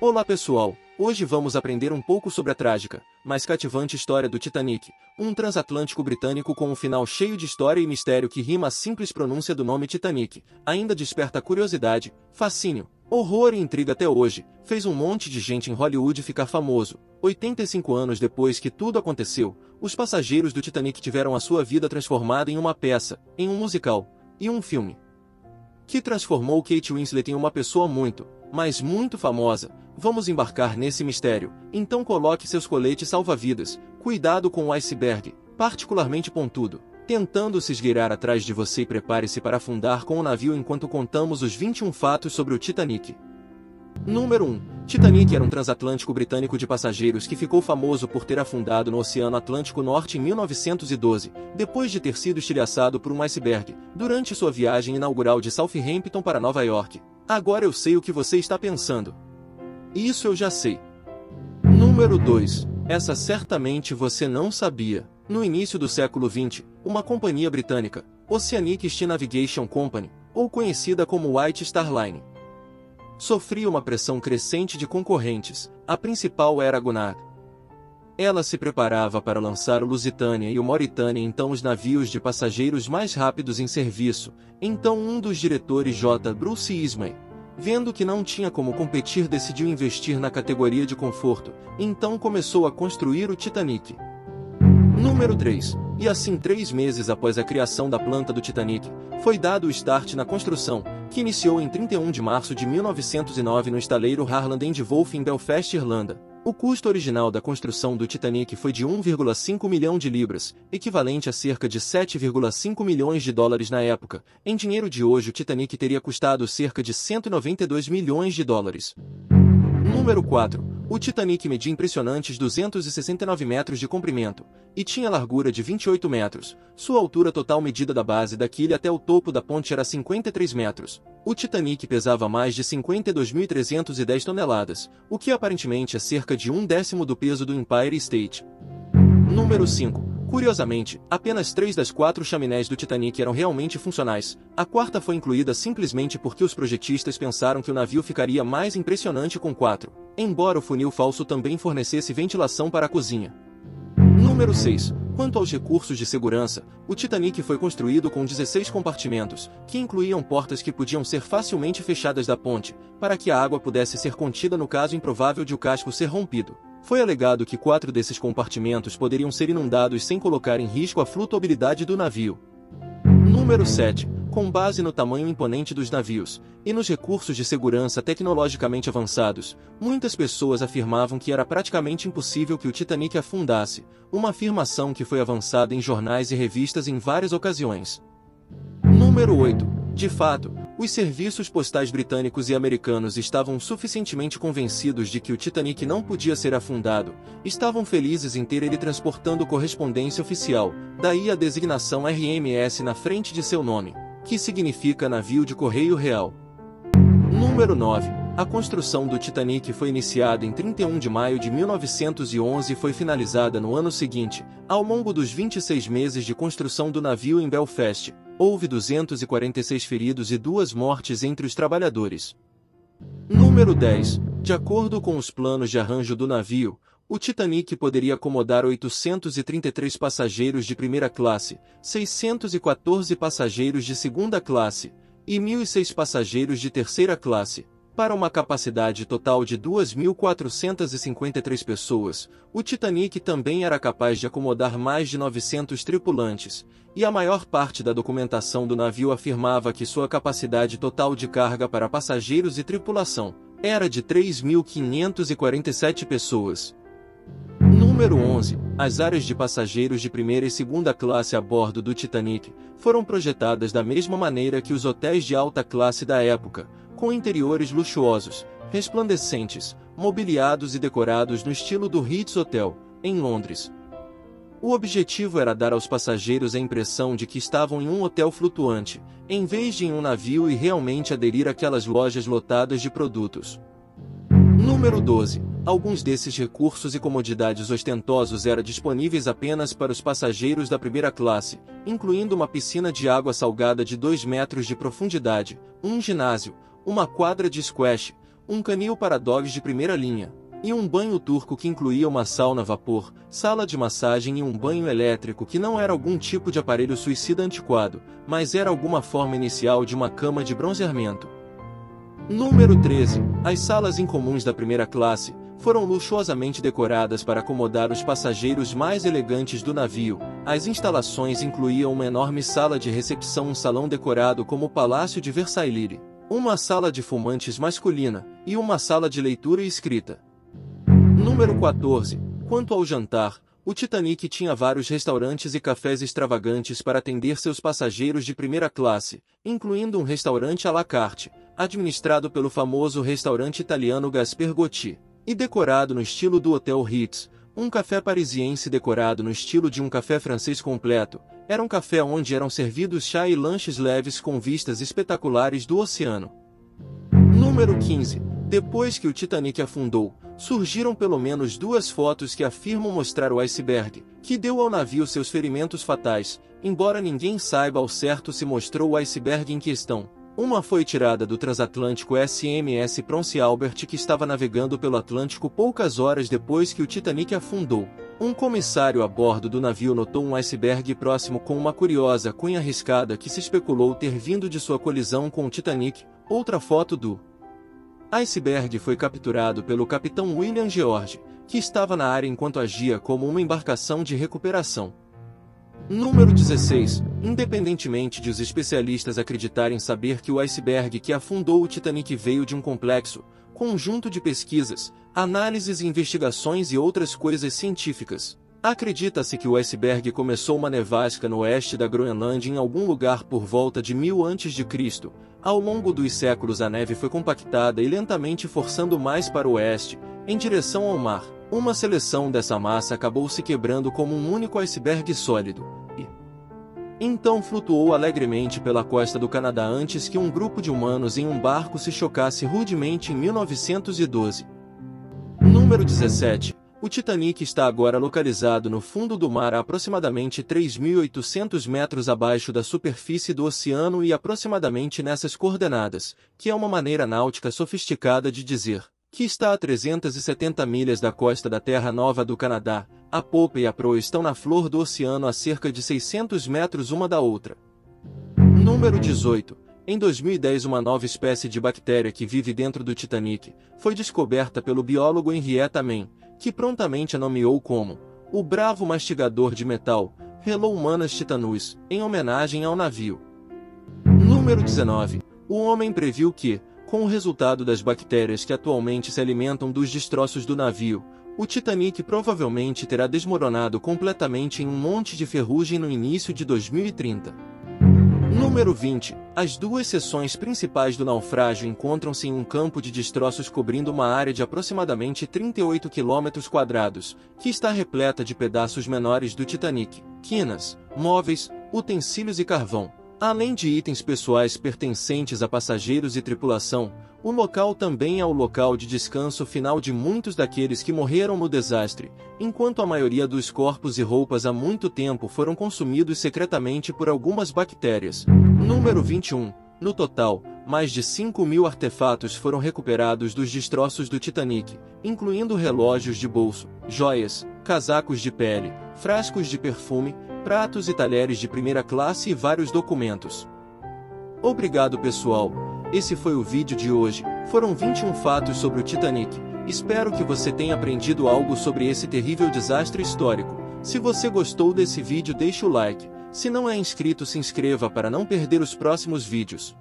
Olá pessoal, hoje vamos aprender um pouco sobre a trágica, mas cativante história do Titanic, um transatlântico britânico com um final cheio de história e mistério que rima a simples pronúncia do nome Titanic, ainda desperta curiosidade, fascínio, horror e intriga até hoje, fez um monte de gente em Hollywood ficar famoso. 85 anos depois que tudo aconteceu, os passageiros do Titanic tiveram a sua vida transformada em uma peça, em um musical, e um filme que transformou Kate Winslet em uma pessoa muito, mas muito famosa. Vamos embarcar nesse mistério, então coloque seus coletes salva-vidas, cuidado com o iceberg, particularmente pontudo, tentando se esgueirar atrás de você e prepare-se para afundar com o navio enquanto contamos os 21 fatos sobre o Titanic. Número 1. Titanic era um transatlântico britânico de passageiros que ficou famoso por ter afundado no Oceano Atlântico Norte em 1912, depois de ter sido estilhaçado por um iceberg, durante sua viagem inaugural de Southampton para Nova York. Agora eu sei o que você está pensando. Isso eu já sei. Número 2. Essa certamente você não sabia. No início do século XX, uma companhia britânica, Oceanic Steam Navigation Company, ou conhecida como White Star Line, sofria uma pressão crescente de concorrentes. A principal era a Cunard. Ela se preparava para lançar o Lusitania e o Mauritania, então os navios de passageiros mais rápidos em serviço. Então um dos diretores, J. Bruce Ismay, vendo que não tinha como competir, decidiu investir na categoria de conforto, então começou a construir o Titanic. Número 3. E assim 3 meses após a criação da planta do Titanic, foi dado o start na construção, que iniciou em 31 de março de 1909 no estaleiro Harland and Wolff em Belfast, Irlanda. O custo original da construção do Titanic foi de 1,5 milhão de libras, equivalente a cerca de 7,5 milhões de dólares na época. Em dinheiro de hoje, o Titanic teria custado cerca de 192 milhões de dólares. Número 4. O Titanic media impressionantes 269 metros de comprimento, e tinha largura de 28 metros. Sua altura total medida da base da quilha até o topo da ponte era 53 metros. O Titanic pesava mais de 52.310 toneladas, o que aparentemente é cerca de 1/10 do peso do Empire State. Número 5. Curiosamente, apenas 3 das 4 chaminés do Titanic eram realmente funcionais. A quarta foi incluída simplesmente porque os projetistas pensaram que o navio ficaria mais impressionante com 4, embora o funil falso também fornecesse ventilação para a cozinha. Número 6. Quanto aos recursos de segurança, o Titanic foi construído com 16 compartimentos, que incluíam portas que podiam ser facilmente fechadas da ponte, para que a água pudesse ser contida no caso improvável de o casco ser rompido. Foi alegado que 4 desses compartimentos poderiam ser inundados sem colocar em risco a flutuabilidade do navio. Número 7. Com base no tamanho imponente dos navios, e nos recursos de segurança tecnologicamente avançados, muitas pessoas afirmavam que era praticamente impossível que o Titanic afundasse, uma afirmação que foi avançada em jornais e revistas em várias ocasiões. Número 8. De fato, os serviços postais britânicos e americanos estavam suficientemente convencidos de que o Titanic não podia ser afundado, estavam felizes em ter ele transportando correspondência oficial, daí a designação RMS na frente de seu nome, que significa navio de correio real. Número 9. A construção do Titanic foi iniciada em 31 de maio de 1911 e foi finalizada no ano seguinte. Ao longo dos 26 meses de construção do navio em Belfast, houve 246 feridos e 2 mortes entre os trabalhadores. Número 10. De acordo com os planos de arranjo do navio, o Titanic poderia acomodar 833 passageiros de primeira classe, 614 passageiros de segunda classe e 1.006 passageiros de terceira classe. Para uma capacidade total de 2.453 pessoas, o Titanic também era capaz de acomodar mais de 900 tripulantes, e a maior parte da documentação do navio afirmava que sua capacidade total de carga para passageiros e tripulação era de 3.547 pessoas. Número 11. As áreas de passageiros de primeira e segunda classe a bordo do Titanic foram projetadas da mesma maneira que os hotéis de alta classe da época, com interiores luxuosos, resplandecentes, mobiliados e decorados no estilo do Ritz Hotel, em Londres. O objetivo era dar aos passageiros a impressão de que estavam em um hotel flutuante, em vez de em um navio, e realmente aderir àquelas lojas lotadas de produtos. Número 12. Alguns desses recursos e comodidades ostentosos eram disponíveis apenas para os passageiros da primeira classe, incluindo uma piscina de água salgada de 2 metros de profundidade, um ginásio, uma quadra de squash, um canil para dogs de primeira linha, e um banho turco que incluía uma sauna a vapor, sala de massagem e um banho elétrico que não era algum tipo de aparelho suicida antiquado, mas era alguma forma inicial de uma cama de bronzeamento. Número 13. As salas incomuns da primeira classe foram luxuosamente decoradas para acomodar os passageiros mais elegantes do navio. As instalações incluíam uma enorme sala de recepção, um salão decorado como o Palácio de Versailles, uma sala de fumantes masculina e uma sala de leitura e escrita. Número 14. Quanto ao jantar, o Titanic tinha vários restaurantes e cafés extravagantes para atender seus passageiros de primeira classe, incluindo um restaurante à la carte, administrado pelo famoso restaurante italiano Gaspar Gotti, e decorado no estilo do Hotel Ritz, um café parisiense decorado no estilo de um café francês completo. Era um café onde eram servidos chá e lanches leves com vistas espetaculares do oceano. Número 15. Depois que o Titanic afundou, surgiram pelo menos duas fotos que afirmam mostrar o iceberg, que deu ao navio seus ferimentos fatais, embora ninguém saiba ao certo se mostrou o iceberg em questão. Uma foi tirada do transatlântico SMS Prince Albert, que estava navegando pelo Atlântico poucas horas depois que o Titanic afundou. Um comissário a bordo do navio notou um iceberg próximo com uma curiosa cunha riscada que se especulou ter vindo de sua colisão com o Titanic. Outra foto do iceberg foi capturado pelo capitão William George, que estava na área enquanto agia como uma embarcação de recuperação. Número 16. Independentemente de os especialistas acreditarem saber que o iceberg que afundou o Titanic veio de um complexo conjunto de pesquisas, análises e investigações e outras coisas científicas, acredita-se que o iceberg começou uma nevasca no oeste da Groenlândia em algum lugar por volta de 1000 a.C. Ao longo dos séculos a neve foi compactada e lentamente forçando mais para o oeste, em direção ao mar. Uma seleção dessa massa acabou se quebrando como um único iceberg sólido, e então flutuou alegremente pela costa do Canadá antes que um grupo de humanos em um barco se chocasse rudemente em 1912. Número 17. O Titanic está agora localizado no fundo do mar a aproximadamente 3.800 metros abaixo da superfície do oceano e aproximadamente nessas coordenadas, que é uma maneira náutica sofisticada de dizer que está a 370 milhas da costa da Terra Nova do Canadá. A popa e a proa estão na flor do oceano a cerca de 600 metros uma da outra. Número 18. Em 2010 uma nova espécie de bactéria que vive dentro do Titanic foi descoberta pelo biólogo Henrietta Mann, que prontamente a nomeou como o bravo mastigador de metal, Hello Humanas Titanus, em homenagem ao navio. Número 19. O homem previu que, com o resultado das bactérias que atualmente se alimentam dos destroços do navio, o Titanic provavelmente terá desmoronado completamente em um monte de ferrugem no início de 2030. Número 20. As duas seções principais do naufrágio encontram-se em um campo de destroços cobrindo uma área de aproximadamente 38 km², que está repleta de pedaços menores do Titanic, quinas, móveis, utensílios e carvão. Além de itens pessoais pertencentes a passageiros e tripulação, o local também é o local de descanso final de muitos daqueles que morreram no desastre, enquanto a maioria dos corpos e roupas há muito tempo foram consumidos secretamente por algumas bactérias. Número 21. No total, mais de 5.000 artefatos foram recuperados dos destroços do Titanic, incluindo relógios de bolso, joias, casacos de pele, frascos de perfume, pratos e talheres de primeira classe e vários documentos. Obrigado pessoal, esse foi o vídeo de hoje. Foram 21 fatos sobre o Titanic. Espero que você tenha aprendido algo sobre esse terrível desastre histórico. Se você gostou desse vídeo, deixe o like. Se não é inscrito, se inscreva para não perder os próximos vídeos.